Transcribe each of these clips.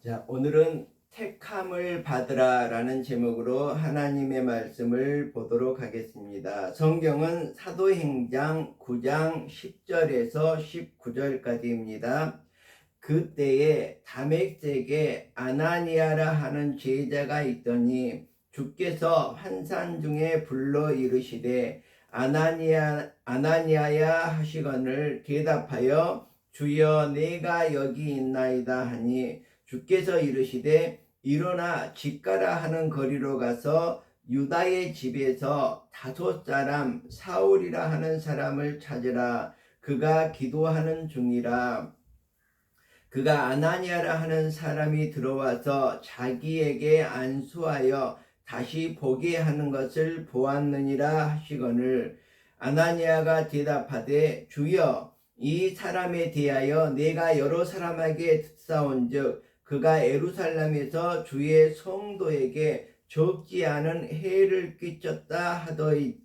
자, 오늘은 택함을 받으라 라는 제목으로 하나님의 말씀을 보도록 하겠습니다. 성경은 사도행전 9장 10절에서 19절까지입니다. 그때에 다메섹에 아나니아라 하는 제자가 있더니 주께서 환상 중에 불러 이르시되 아나니아야 하시거늘 대답하여 주여 내가 여기 있나이다 하니 주께서 이르시되 일어나 집가라 하는 거리로 가서 유다의 집에서 5 사람 사울이라 하는 사람을 찾으라. 그가 기도하는 중이라. 그가 아나니아라 하는 사람이 들어와서 자기에게 안수하여 다시 보게 하는 것을 보았느니라 하시거늘 아나니아가 대답하되 주여 이 사람에 대하여 내가 여러 사람에게 듣사온즉 그가 예루살렘에서 주의 성도에게 적지 않은 해를 끼쳤다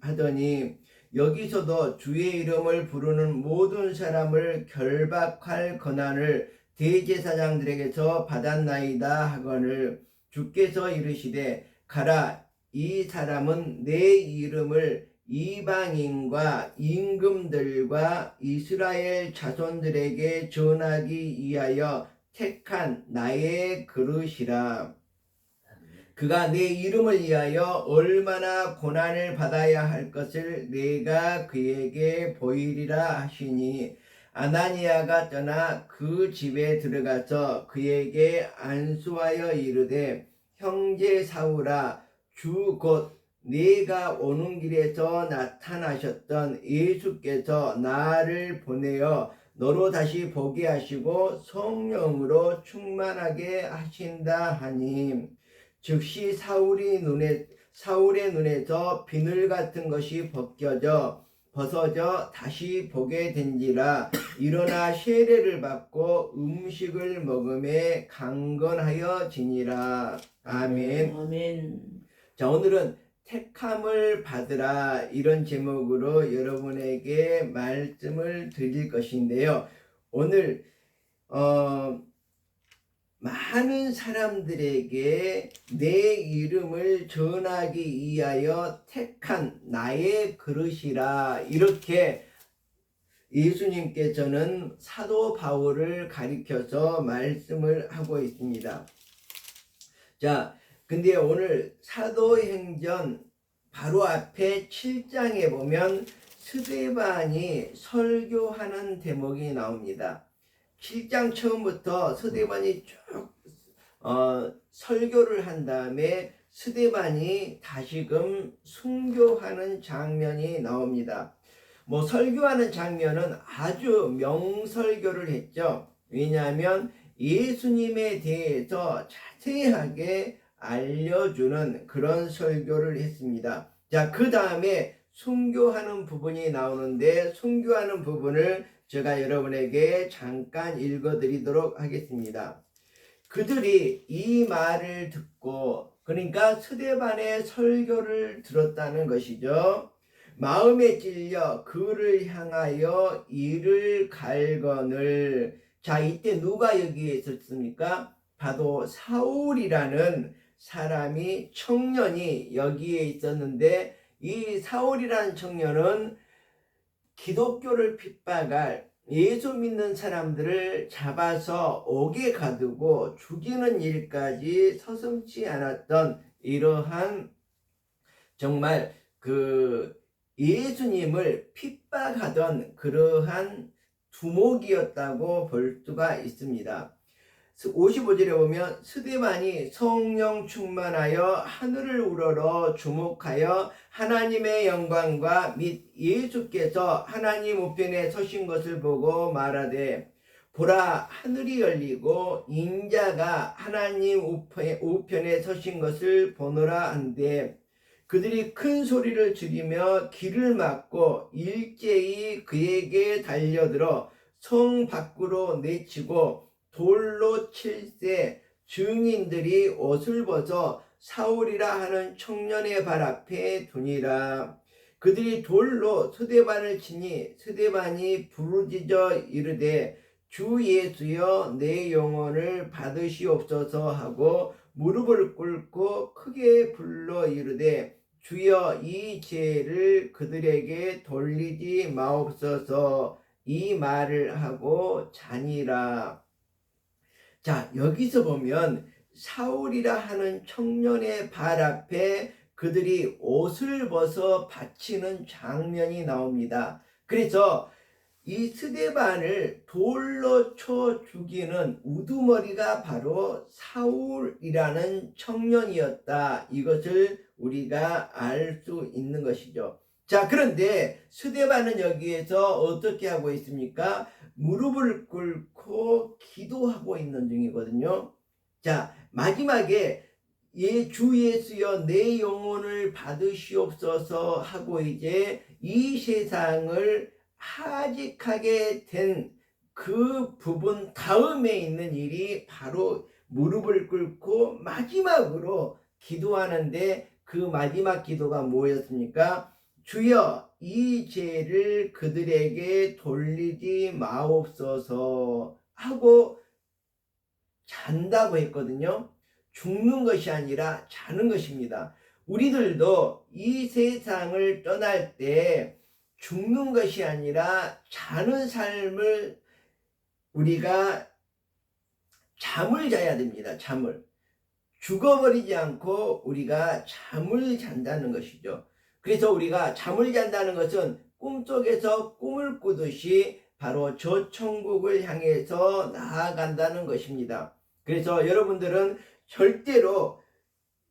하더니 여기서도 주의 이름을 부르는 모든 사람을 결박할 권한을 대제사장들에게서 받았나이다 하거늘 주께서 이르시되 가라. 이 사람은 내 이름을 이방인과 임금들과 이스라엘 자손들에게 전하기 위하여 택한 나의 그릇이라. 그가 내 이름을 위하여 얼마나 고난을 받아야 할 것을 내가 그에게 보이리라 하시니 아나니아가 떠나 그 집에 들어가서 그에게 안수하여 이르되 형제 사울아 주 곧 네가 오는 길에서 나타나셨던 예수께서 나를 보내어 너로 다시 보게 하시고 성령으로 충만하게 하신다 하니 즉시 사울의 눈에서 비늘 같은 것이 벗어져 다시 보게 된지라. 일어나 세례를 받고 음식을 먹음에 강건하여 지니라. 아멘. 아멘. 자, 오늘은 택함을 받으라 이런 제목으로 여러분에게 말씀을 드릴 것인데요. 오늘 많은 사람들에게 내 이름을 전하기 위하여 택한 나의 그릇이라 이렇게 예수님께서는 사도 바울을 가리켜서 말씀을 하고 있습니다. 자, 근데 오늘 사도행전 바로 앞에 7장에 보면 스데반이 설교하는 대목이 나옵니다. 7장 처음부터 스데반이 쭉 설교를 한 다음에 스데반이 다시금 순교하는 장면이 나옵니다. 뭐 설교하는 장면은 아주 명설교를 했죠. 왜냐하면 예수님에 대해서 자세하게 알려주는 그런 설교를 했습니다. 자, 그 다음에 순교하는 부분이 나오는데 순교하는 부분을 제가 여러분에게 잠깐 읽어드리도록 하겠습니다. 그들이 이 말을 듣고 그러니까 스데반의 설교를 들었다는 것이죠. 마음에 찔려 그를 향하여 이를 갈거늘. 자, 이때 누가 여기에 있었습니까? 바로 사울이라는 사람이 청년이 여기에 있었는데 이 사울이라는 청년은 기독교를 핍박할 예수 믿는 사람들을 잡아서 옥에 가두고 죽이는 일까지 서슴지 않았던 이러한 정말 그 예수님을 핍박하던 그러한 두목이었다고 볼 수가 있습니다. 55절에 보면 스데반이 성령 충만하여 하늘을 우러러 주목하여 하나님의 영광과 및 예수께서 하나님 우편에 서신 것을 보고 말하되 보라 하늘이 열리고 인자가 하나님 우편에 서신 것을 보노라 한데 그들이 큰 소리를 죽이며 길을 막고 일제히 그에게 달려들어 성 밖으로 내치고 돌로 칠세 증인들이 옷을 벗어 사울이라 하는 청년의 발 앞에 두니라. 그들이 돌로 스데반을 치니 스데반이 부르짖어 이르되 주 예수여 내 영혼을 받으시옵소서 하고 무릎을 꿇고 크게 불러 이르되 주여 이 죄를 그들에게 돌리지 마옵소서 이 말을 하고 자니라. 자, 여기서 보면 사울이라 하는 청년의 발 앞에 그들이 옷을 벗어 바치는 장면이 나옵니다. 그래서 이 스데반을 돌로 쳐 죽이는 우두머리가 바로 사울이라는 청년이었다. 이것을 우리가 알 수 있는 것이죠. 자, 그런데 스데반은 여기에서 어떻게 하고 있습니까? 무릎을 꿇고 기도하고 있는 중이거든요. 자, 마지막에 주 예수여 내 영혼을 받으시옵소서 하고 이제 이 세상을 하직하게 된 그 부분 다음에 있는 일이 바로 무릎을 꿇고 마지막으로 기도하는데 그 마지막 기도가 뭐였습니까? 주여 이 죄를 그들에게 돌리지 마옵소서 하고 잔다고 했거든요. 죽는 것이 아니라 자는 것입니다. 우리들도 이 세상을 떠날 때 죽는 것이 아니라 자는 삶을 우리가 잠을 자야 됩니다. 잠을. 죽어버리지 않고 우리가 잠을 잔다는 것이죠. 그래서 우리가 잠을 잔다는 것은 꿈속에서 꿈을 꾸듯이 바로 저 천국을 향해서 나아간다는 것입니다. 그래서 여러분들은 절대로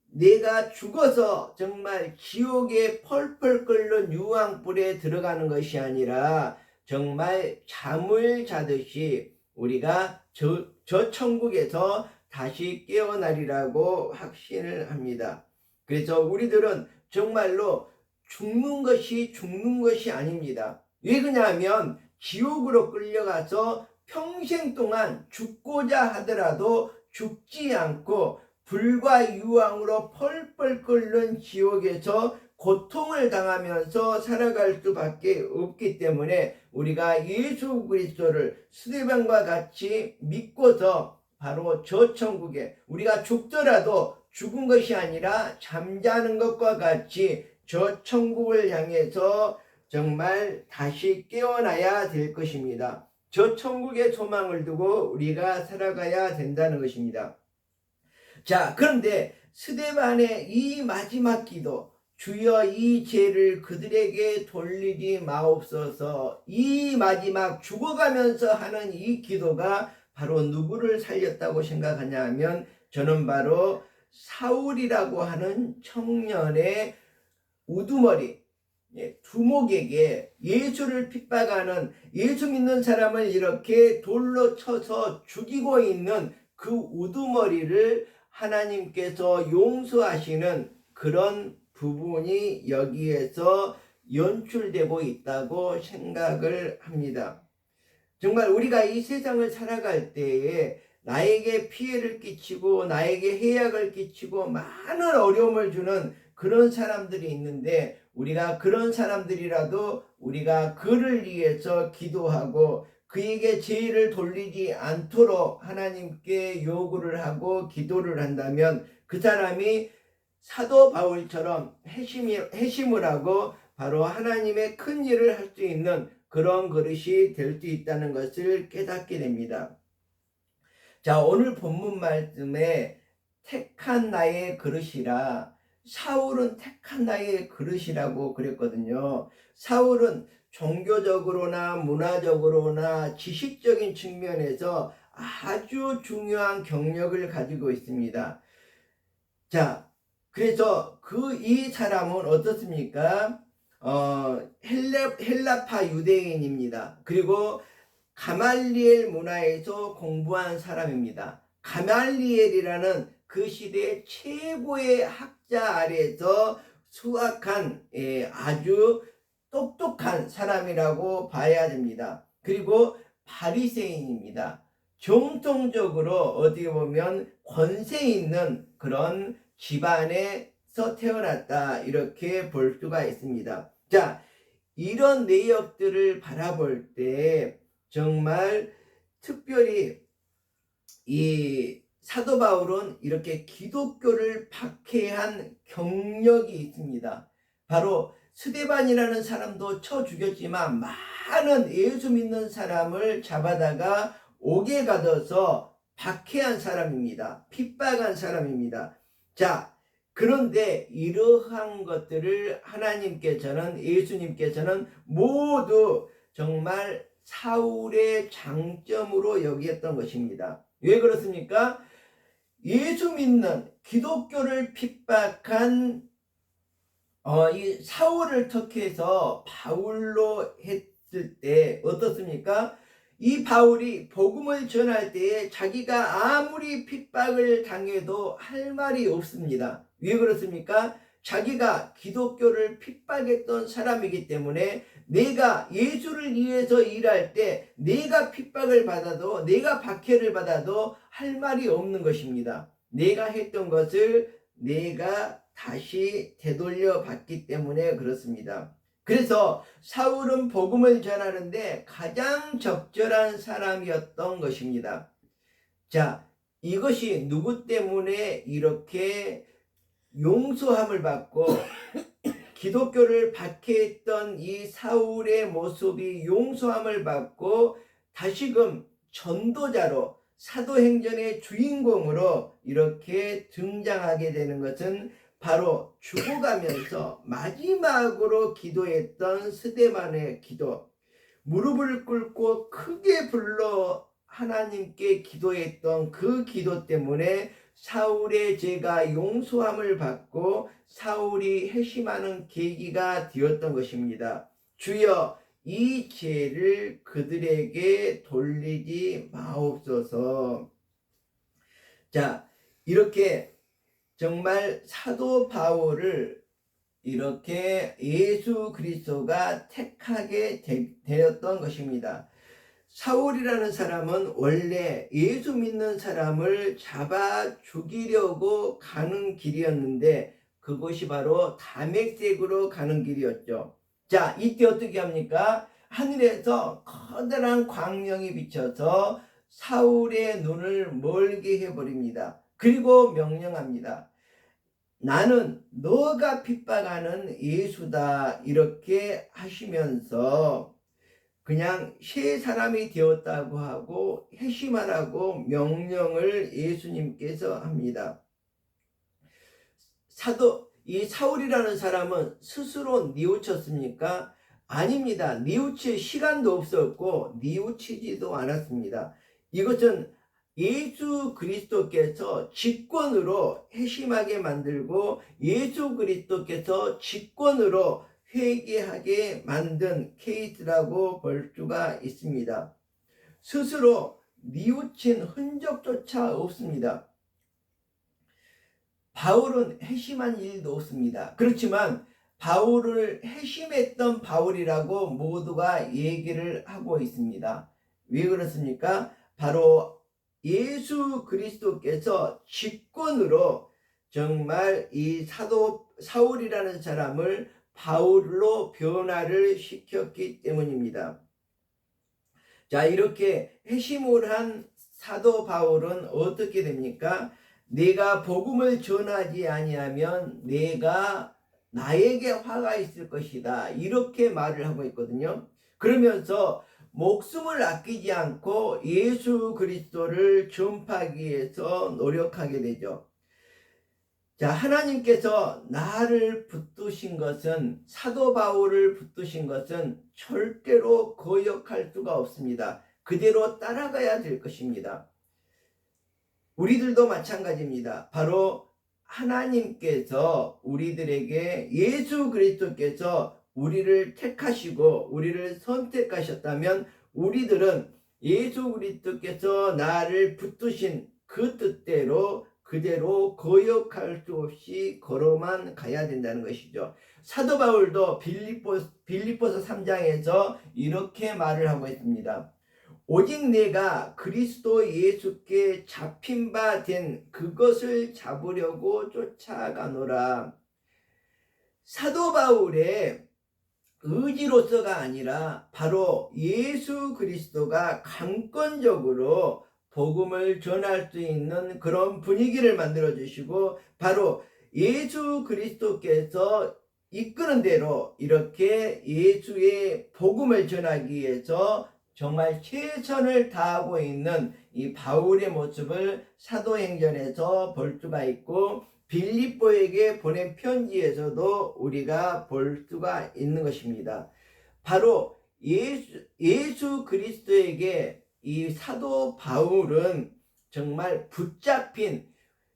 내가 죽어서 정말 지옥에 펄펄 끓는 유황불에 들어가는 것이 아니라 정말 잠을 자듯이 우리가 저 천국에서 다시 깨어나리라고 확신을 합니다. 그래서 우리들은 정말로 죽는 것이 아닙니다. 왜 그러냐면 지옥으로 끌려가서 평생 동안 죽고자 하더라도 죽지 않고 불과 유황으로 펄펄 끓는 지옥에서 고통을 당하면서 살아갈 수밖에 없기 때문에 우리가 예수 그리스도를 스데반과 같이 믿고서 바로 저 천국에 우리가 죽더라도 죽은 것이 아니라 잠자는 것과 같이 저 천국을 향해서 정말 다시 깨어나야 될 것입니다. 저 천국의 소망을 두고 우리가 살아가야 된다는 것입니다. 자, 그런데 스데반의 이 마지막 기도, 주여 이 죄를 그들에게 돌리지 마옵소서, 이 마지막 죽어가면서 하는 이 기도가 바로 누구를 살렸다고 생각하냐 하면 저는 바로 사울이라고 하는 청년의 우두머리, 두목에게 예수를 핍박하는, 예수 믿는 사람을 이렇게 돌로 쳐서 죽이고 있는 그 우두머리를 하나님께서 용서하시는 그런 부분이 여기에서 연출되고 있다고 생각을 합니다. 정말 우리가 이 세상을 살아갈 때에 나에게 피해를 끼치고 나에게 해악을 끼치고 많은 어려움을 주는 그런 사람들이 있는데 우리가 그런 사람들이라도 우리가 그를 위해서 기도하고 그에게 죄를 돌리지 않도록 하나님께 요구를 하고 기도를 한다면 그 사람이 사도 바울처럼 회심을 하고 바로 하나님의 큰 일을 할 수 있는 그런 그릇이 될 수 있다는 것을 깨닫게 됩니다. 자, 오늘 본문 말씀에 택한 나의 그릇이라, 사울은 택한 나의 그릇이라고 그랬거든요. 사울은 종교적으로나 문화적으로나 지식적인 측면에서 아주 중요한 경력을 가지고 있습니다. 자, 그래서 이 사람은 어떻습니까? 헬라파 유대인입니다. 그리고 가말리엘 문화에서 공부한 사람입니다. 가말리엘이라는 그 시대의 최고의 학자 아래서 수학한 아주 똑똑한 사람이라고 봐야 됩니다. 그리고 바리새인입니다. 정통적으로 어떻게 보면 권세 있는 그런 집안에서 태어났다 이렇게 볼 수가 있습니다. 자, 이런 내역들을 바라볼 때 정말 특별히 이 사도 바울은 이렇게 기독교를 박해한 경력이 있습니다. 바로 스데반이라는 사람도 쳐 죽였지만 많은 예수 믿는 사람을 잡아다가 옥에 가둬서 박해한 사람입니다. 핍박한 사람입니다. 자, 그런데 이러한 것들을 하나님께서는, 예수님께서는 모두 정말 사울의 장점으로 여기었던 것입니다. 왜 그렇습니까? 예수 믿는 기독교를 핍박한 이 사울을 택해서 바울로 했을 때 어떻습니까? 이 바울이 복음을 전할 때에 자기가 아무리 핍박을 당해도 할 말이 없습니다. 왜 그렇습니까? 자기가 기독교를 핍박했던 사람이기 때문에 내가 예수를 위해서 일할 때 내가 핍박을 받아도, 내가 박해를 받아도 할 말이 없는 것입니다. 내가 했던 것을 내가 다시 되돌려 받기 때문에 그렇습니다. 그래서 사울은 복음을 전하는데 가장 적절한 사람이었던 것입니다. 자, 이것이 누구 때문에 이렇게 용서함을 받고 기독교를 박해했던 이 사울의 모습이 용서함을 받고 다시금 전도자로, 사도행전의 주인공으로 이렇게 등장하게 되는 것은 바로 죽어가면서 마지막으로 기도했던 스데반의 기도, 무릎을 꿇고 크게 불러 하나님께 기도했던 그 기도 때문에 사울의 죄가 용서함을 받고 사울이 회심하는 계기가 되었던 것입니다. 주여, 이 죄를 그들에게 돌리지 마옵소서. 자, 이렇게 정말 사도 바울을 이렇게 예수 그리스도가 택하게 되었던 것입니다. 사울이라는 사람은 원래 예수 믿는 사람을 잡아 죽이려고 가는 길이었는데 그것이 바로 다메섹으로 가는 길이었죠. 자, 이때 어떻게 합니까? 하늘에서 커다란 광명이 비쳐서 사울의 눈을 멀게 해버립니다. 그리고 명령합니다. 나는 너가 핍박하는 예수다, 이렇게 하시면서 그냥 새 사람이 되었다고 하고 회심하라고 명령을 예수님께서 합니다. 이 사울이라는 사람은 스스로 뉘우쳤습니까? 아닙니다. 뉘우칠 시간도 없었고 뉘우치지도 않았습니다. 이것은 예수 그리스도께서 직권으로 회심하게 만들고 예수 그리스도께서 직권으로 회개하게 만든 케이스라고 볼 수가 있습니다. 스스로 뉘우친 흔적조차 없습니다. 바울은 회심한 일도 없습니다. 그렇지만 바울을 회심했던 바울이라고 모두가 얘기를 하고 있습니다. 왜 그렇습니까? 바로 예수 그리스도께서 직권으로 정말 이 사울이라는 사람을 바울로 변화를 시켰기 때문입니다. 자, 이렇게 회심을 한 사도 바울은 어떻게 됩니까? 내가 복음을 전하지 아니하면 나에게 화가 있을 것이다, 이렇게 말을 하고 있거든요. 그러면서 목숨을 아끼지 않고 예수 그리스도를 전파하기 위해서 노력하게 되죠. 자, 하나님께서 나를 붙드신 것은, 사도 바울을 붙드신 것은 절대로 거역할 수가 없습니다. 그대로 따라가야 될 것입니다. 우리들도 마찬가지입니다. 바로 하나님께서 우리들에게, 예수 그리스도께서 우리를 택하시고 우리를 선택하셨다면 우리들은 예수 그리스도께서 나를 붙드신 그 뜻대로 그대로 거역할 수 없이 걸어만 가야 된다는 것이죠. 사도 바울도 빌립보서 3장에서 이렇게 말을 하고 있습니다. 오직 내가 그리스도 예수께 잡힌 바 된 그것을 잡으려고 쫓아가노라. 사도 바울의 의지로서가 아니라 바로 예수 그리스도가 강권적으로 복음을 전할 수 있는 그런 분위기를 만들어 주시고, 바로 예수 그리스도께서 이끄는 대로 이렇게 예수의 복음을 전하기 위해서 정말 최선을 다하고 있는 이 바울의 모습을 사도행전에서 볼 수가 있고, 빌립보에게 보낸 편지에서도 우리가 볼 수가 있는 것입니다. 바로 예수 그리스도에게 이 사도 바울은 정말 붙잡힌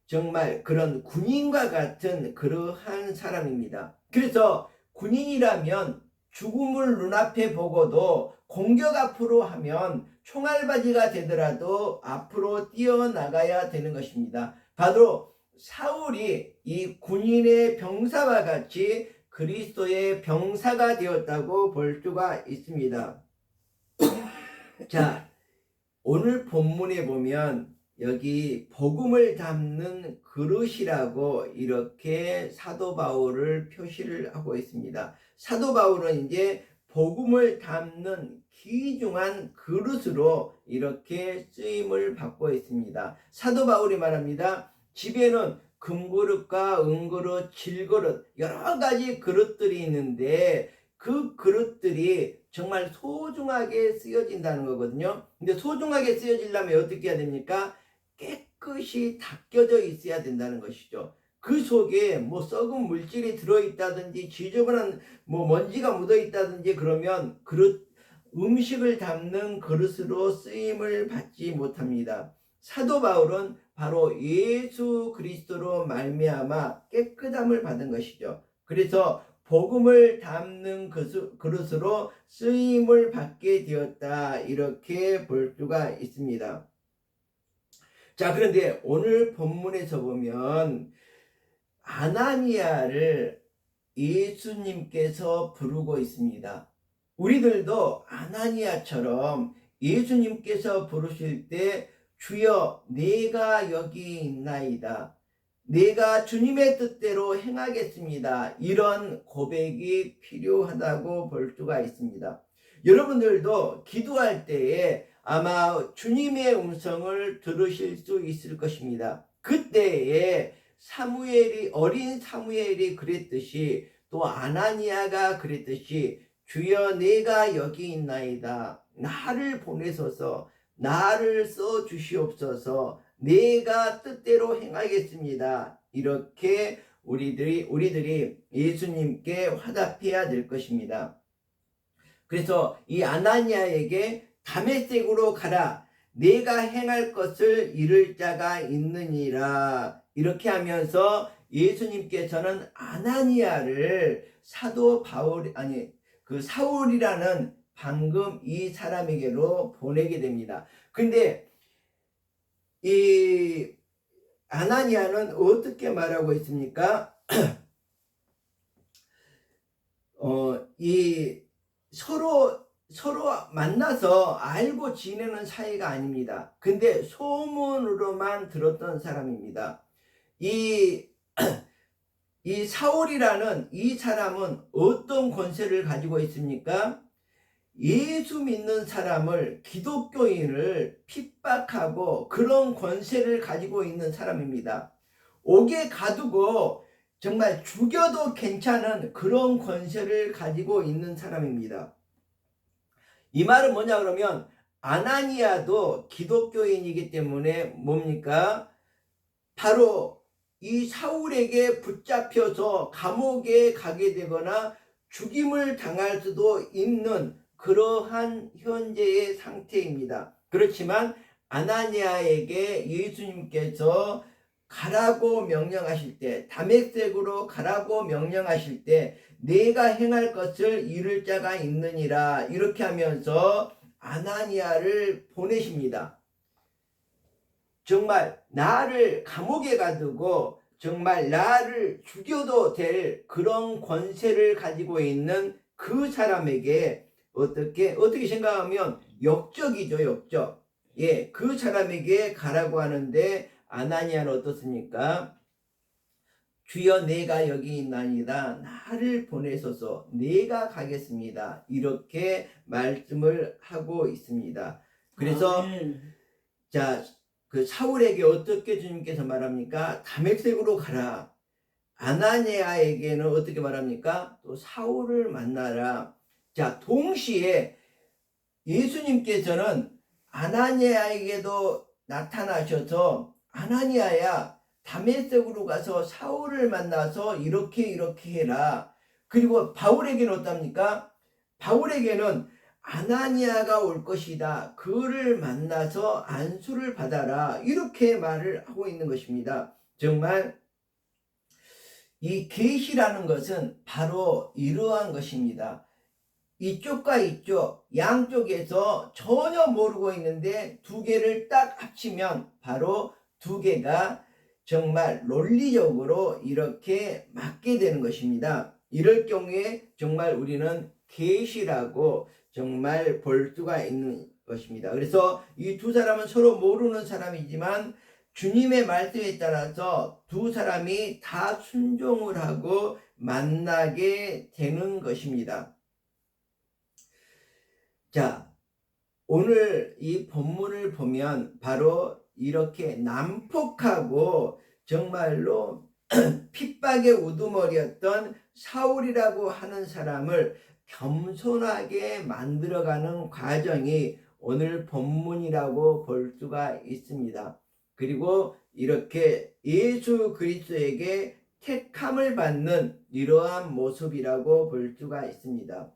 정말 그런 군인과 같은 그러한 사람입니다. 그래서 군인이라면 죽음을 눈앞에 보고도 공격 앞으로 하면 총알바지가 되더라도 앞으로 뛰어나가야 되는 것입니다. 바로 사울이 이 군인의 병사와 같이 그리스도의 병사가 되었다고 볼 수가 있습니다. 자, 오늘 본문에 보면 여기 복음을 담는 그릇이라고 이렇게 사도 바울을 표시를 하고 있습니다. 사도 바울은 이제 복음을 담는 귀중한 그릇으로 이렇게 쓰임을 받고 있습니다. 사도 바울이 말합니다. 집에는 금그릇과 은그릇, 질그릇 여러 가지 그릇들이 있는데 그 그릇들이 정말 소중하게 쓰여진다는 거거든요. 근데 소중하게 쓰여지려면 어떻게 해야 됩니까? 깨끗이 닦여져 있어야 된다는 것이죠. 그 속에 뭐 썩은 물질이 들어있다든지 지저분한 뭐 먼지가 묻어있다든지 그러면 그릇, 음식을 담는 그릇으로 쓰임을 받지 못합니다. 사도 바울은 바로 예수 그리스도로 말미암아 깨끗함을 받은 것이죠. 그래서 복음을 담는 그릇으로 쓰임을 받게 되었다, 이렇게 볼 수가 있습니다. 자, 그런데 오늘 본문에서 보면 아나니아를 예수님께서 부르고 있습니다. 우리들도 아나니아처럼 예수님께서 부르실 때 주여 내가 여기 있나이다, 내가 주님의 뜻대로 행하겠습니다, 이런 고백이 필요하다고 볼 수가 있습니다. 여러분들도 기도할 때에 아마 주님의 음성을 들으실 수 있을 것입니다. 그때에 어린 사무엘이 그랬듯이, 또 아나니아가 그랬듯이 주여 내가 여기 있나이다, 나를 보내소서, 나를 써 주시옵소서, 내가 뜻대로 행하겠습니다, 이렇게 우리들이 예수님께 화답해야 될 것입니다. 그래서 이 아나니아에게 다메섹으로 가라, 내가 행할 것을 이룰 자가 있느니라, 이렇게 하면서 예수님께서는 아나니아를 사울이라는 방금 이 사람에게로 보내게 됩니다. 근데 이 아나니아는 어떻게 말하고 있습니까? 서로 만나서 알고 지내는 사이가 아닙니다. 근데 소문으로만 들었던 사람입니다. 이 사울이라는 이 사람은 어떤 권세를 가지고 있습니까? 예수 믿는 사람을, 기독교인을 핍박하고 그런 권세를 가지고 있는 사람입니다. 옥에 가두고 정말 죽여도 괜찮은 그런 권세를 가지고 있는 사람입니다. 이 말은 뭐냐 그러면, 아나니아도 기독교인이기 때문에 뭡니까? 바로 이 사울에게 붙잡혀서 감옥에 가게 되거나 죽임을 당할 수도 있는 그러한 현재의 상태입니다. 그렇지만 아나니아에게 예수님께서 가라고 명령하실 때, 다메섹으로 가라고 명령하실 때 내가 행할 것을 이룰 자가 있느니라, 이렇게 하면서 아나니아를 보내십니다. 정말 나를 감옥에 가두고 정말 나를 죽여도 될 그런 권세를 가지고 있는 그 사람에게 어떻게 생각하면 역적이죠, 역적. 예, 그 사람에게 가라고 하는데 아나니아는 어떻습니까? 주여 내가 여기 있나이다. 나를 보내소서. 내가 가겠습니다. 이렇게 말씀을 하고 있습니다. 그래서 자, 그 사울에게 어떻게 주님께서 말합니까? 다메섹으로 가라. 아나니아에게는 어떻게 말합니까? 또 사울을 만나라. 자, 동시에 예수님께서는 아나니아에게도 나타나셔서 아나니아야 다메섹으로 가서 사울을 만나서 이렇게 해라. 그리고 바울에게는 어떻답니까? 바울에게는 아나니아가 올 것이다. 그를 만나서 안수를 받아라. 이렇게 말을 하고 있는 것입니다. 정말 이 계시라는 것은 바로 이러한 것입니다. 이쪽과 이쪽 양쪽에서 전혀 모르고 있는데 두 개를 딱 합치면 바로 두 개가 정말 논리적으로 이렇게 맞게 되는 것입니다. 이럴 경우에 정말 우리는 계시라고 정말 볼 수가 있는 것입니다. 그래서 이 두 사람은 서로 모르는 사람이지만 주님의 말씀에 따라서 두 사람이 다 순종을 하고 만나게 되는 것입니다. 자, 오늘 이 본문을 보면 바로 이렇게 난폭하고 정말로 핍박의 우두머리였던 사울이라고 하는 사람을 겸손하게 만들어가는 과정이 오늘 본문이라고 볼 수가 있습니다. 그리고 이렇게 예수 그리스도에게 택함을 받는 이러한 모습이라고 볼 수가 있습니다.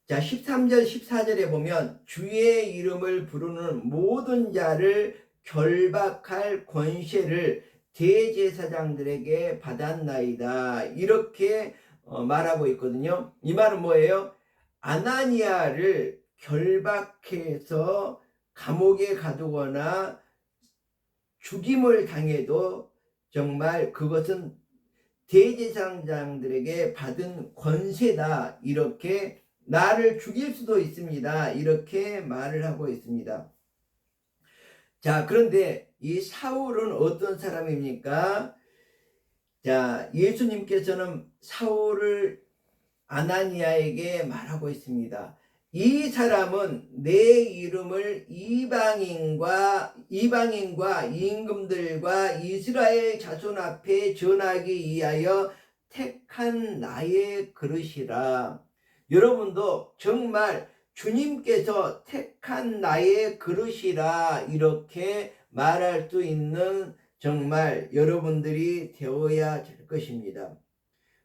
자, 13절 14절에 보면 주의 이름을 부르는 모든 자를 결박할 권세를 대제사장들에게 받았나이다. 이렇게 말하고 있거든요. 이 말은 뭐예요? 아나니아를 결박해서 감옥에 가두거나 죽임을 당해도 정말 그것은 대제사장들에게 받은 권세다. 이렇게 나를 죽일 수도 있습니다. 이렇게 말을 하고 있습니다. 자, 그런데 이 사울은 어떤 사람입니까? 자, 예수님께서는 사울을 아나니아에게 말하고 있습니다. 이 사람은 내 이름을 이방인과 임금들과 이스라엘 자손 앞에 전하기 위하여 택한 나의 그릇이라. 여러분도 정말 주님께서 택한 나의 그릇이라 이렇게 말할 수 있는 정말 여러분들이 되어야 될 것입니다.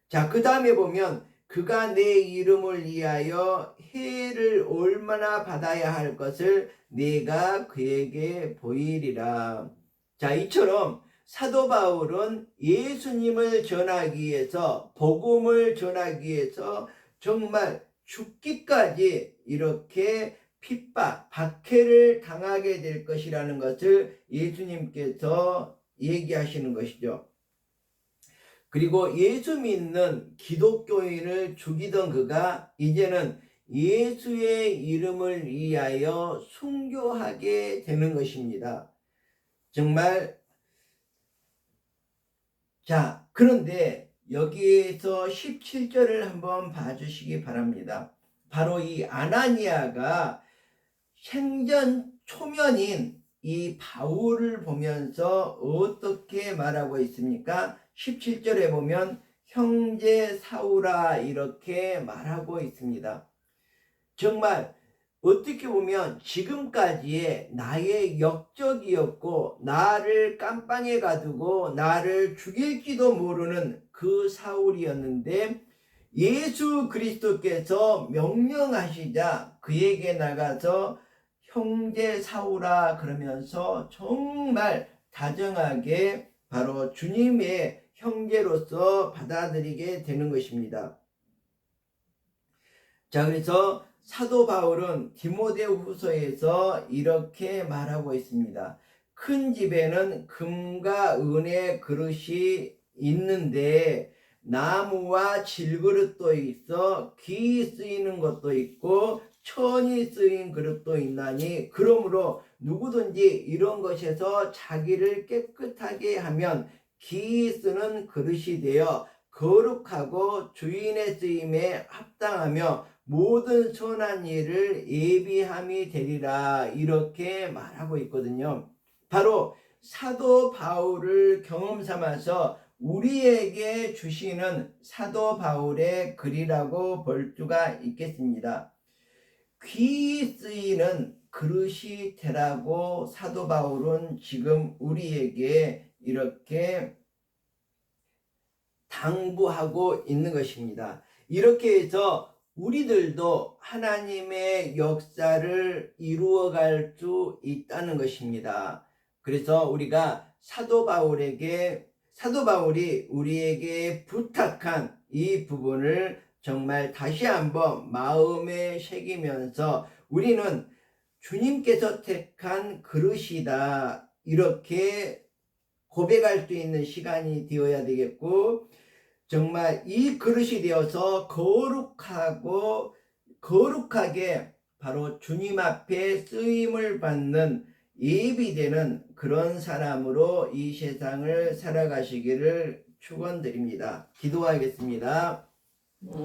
자, 그 다음에 보면 그가 내 이름을 위하여 해를 얼마나 받아야 할 것을 내가 그에게 보이리라. 자, 이처럼 사도 바울은 예수님을 전하기 위해서 복음을 전하기 위해서 정말 죽기까지 이렇게 핍박, 박해를 당하게 될 것이라는 것을 예수님께서 얘기하시는 것이죠. 그리고 예수 믿는 기독교인을 죽이던 그가 이제는 예수의 이름을 위하여 순교하게 되는 것입니다. 정말 자, 그런데 여기에서 17절을 한번 봐주시기 바랍니다. 바로 이 아나니아가 생전 초면인 이 바울을 보면서 어떻게 말하고 있습니까? 17절에 보면 형제 사울아 이렇게 말하고 있습니다. 정말 어떻게 보면 지금까지의 나의 역적이었고 나를 깜빵에 가두고 나를 죽일지도 모르는 그 사울이었는데 예수 그리스도께서 명령하시자 그에게 나가서 형제 사울아 그러면서 정말 다정하게 바로 주님의 형제로서 받아들이게 되는 것입니다. 자, 그래서 사도 바울은 디모데후서에서 이렇게 말하고 있습니다. 큰 집에는 금과 은의 그릇이 있는데 나무와 질그릇도 있어 귀 쓰이는 것도 있고 천이 쓰인 그릇도 있나니 그러므로 누구든지 이런 것에서 자기를 깨끗하게 하면 귀히 쓰는 그릇이 되어 거룩하고 주인의 쓰임에 합당하며 모든 선한 일을 예비함이 되리라 이렇게 말하고 있거든요. 바로 사도 바울을 경험 삼아서 우리에게 주시는 사도 바울의 글이라고 볼 수가 있겠습니다. 귀히 쓰이는 그릇이 되라고 사도 바울은 지금 우리에게 이렇게 당부하고 있는 것입니다. 이렇게 해서 우리들도 하나님의 역사를 이루어갈 수 있다는 것입니다. 그래서 우리가 사도 바울이 우리에게 부탁한 이 부분을 정말 다시 한번 마음에 새기면서 우리는 주님께서 택한 그릇이다 이렇게 고백할 수 있는 시간이 되어야 되겠고, 정말 이 그릇이 되어서 거룩하게 바로 주님 앞에 쓰임을 받는 예비되는 그런 사람으로 이 세상을 살아가시기를 축원드립니다. 기도하겠습니다.